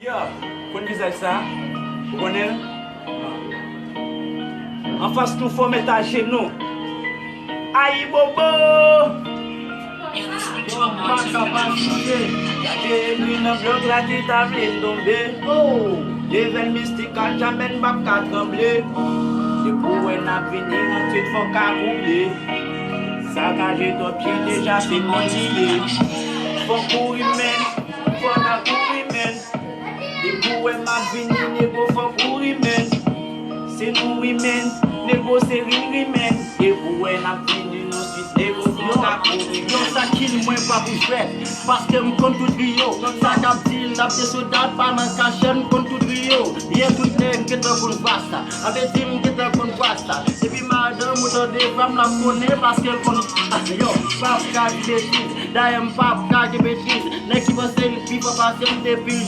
Yo, kon visaj sa? Konen? An fas nou fò met a genou. Ayi bobo! Pas kapasite. Yade lui nan blok la ti ta vle tombe. Level mystikal jamen bak ka tremble. Se pou en ap vini ensuite fò ka rouble. Sakaje to pied deja fin montile. Fò kou humain, fò na kou humain. De pou en ap vini nego fò kou humain. Se nou humain, nego se humain. De pou en ap vini nou suite nego fò na kou humain. Yo sa kill mwen pa pou fret, paske m kon tout rio. Sa kap dil ap de sodat pa nan kachen kon tout rio. Ye tout nen kete kon basta, ave tim kete kon basta. Epi madam ou de fam la kone paske l kon. Yo, pap ka di betis, da yem pap ka di betis. Nek ki va sel pi pa pasem de pil